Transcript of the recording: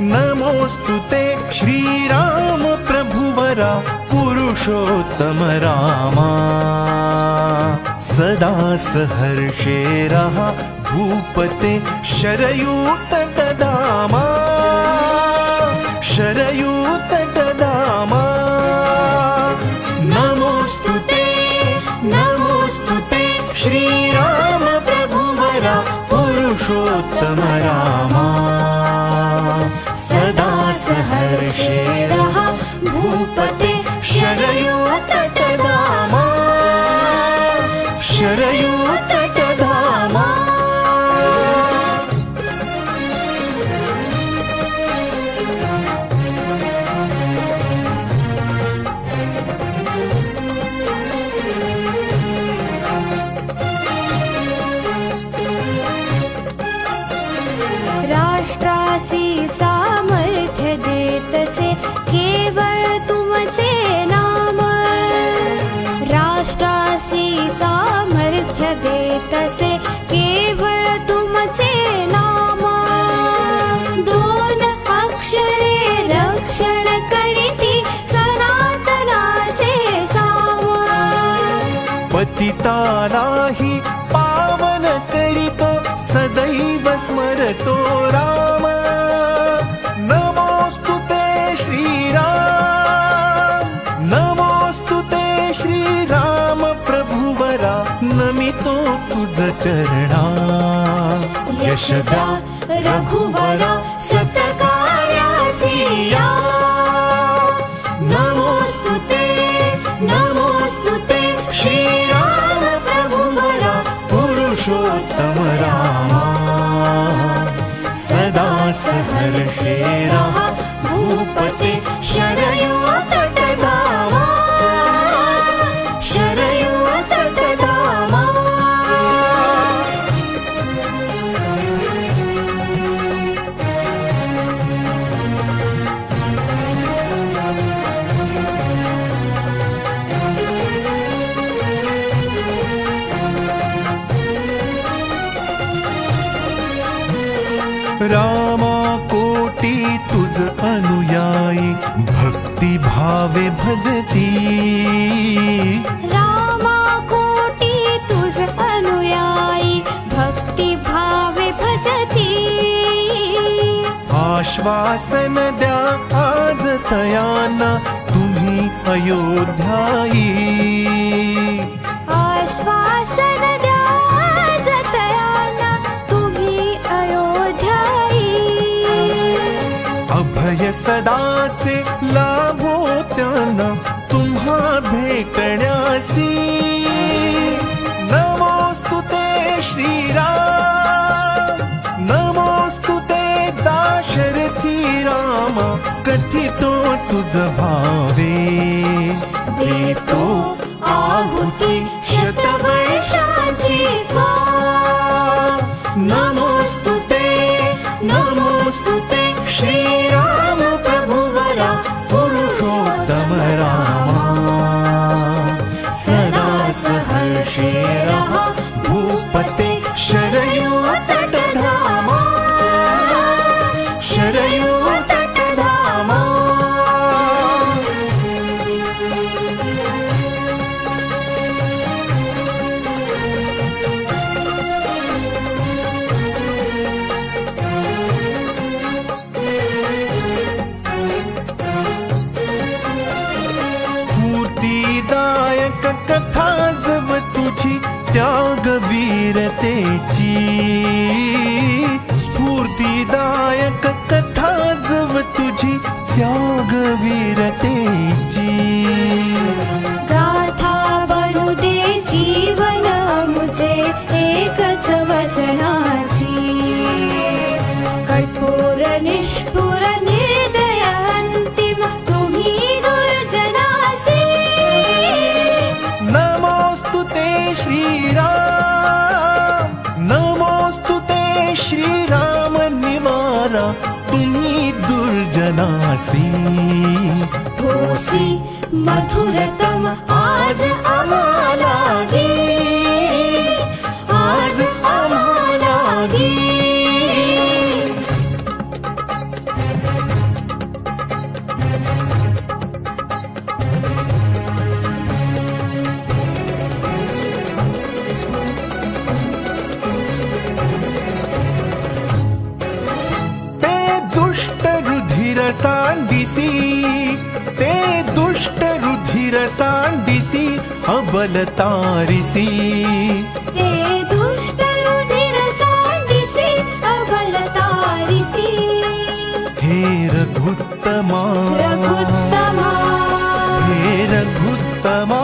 नमोस्तुते श्रीराम प्रभुवरा पुरुषोत्तम रामा सदा सहर्षे रहा भूपते शरयूतटधामा शरयूतटधामा नमोस्तुते नमोस्तुते श्रीराम प्रभुवरा पुरुषोत्तम रामा सदा सहर्षे रहा भूपते शरयूतटधामा शरयूतटधामा राष्ट्रासी सामर्थ्य देतसे केवळ तुमचे नाम राष्ट्रासी सामर्थ्य देतसे केवळ तुमचे नाम दोन अक्षरे रक्षण करीती सनातनाचे साम पतितालाही पावन करितो सदैव स्मरतो राम नमोस्तुते श्रीराम नमोस्तुते श्रीराम प्रभुवरा नमितो तुझ चरणा यशदा रघुवरा सतकार्यासी या नमोस्तुते नमोस्तुते श्रीराम प्रभुवरा पुरुषोत्तम रामा सदा सहर्षे रहा भूपते शरयूतटधामा शरयूतटधामा रामा कोटी तुझ अनुयायी भक्ती भावे भजती रामा कोटी तुझ अनुयायी भक्ती भावे भजती आश्वासन द्या आज तयाना तुम्ही अयोध्यायी आश्वासन द्या आज तयाना तुम्ही अयोध्यायी अभय सदाचे लाभो त्यांना तुम्हा भेटण्यासी नमोस्तुते श्रीराम नमोस्तुते दाशरथी राम कथितो तुझ भावे देतो आहुती शतवर्षाची त्वा नमोस्तुते नमोस्तुते श्रीराम प्रभुवरा पुरुषोत्तम रामा सदा सहर्षे रहा भूपते शरयूतटधामा शरयूतटधामा स्फूर्तिदायक कथा जव तुझी त्यागवीरतेची स्फूर्तिदायक कथा जव तुझी त्यागवीरतेची गाथा बनू दे जीवन मुझे एकच वचनाची कठोर निष्ठुर निर्दय अंतिम तुम्ही दुर्जनासी नमोस्तुते श्रीराम नमोस्तुते श्रीराम निवारा तुम्ही दुर्जनासी होसी मधुरतम आज आम्हाला गे आज आम्हाला गे सांडिसी ते दुष्ट रुधिर सांडिसी अबल तारिसी ते दुष्ट रुधिर सांडिसी अबल तारिसी हे रघुत्तमा रघुत्तमा हे रघुत्तमा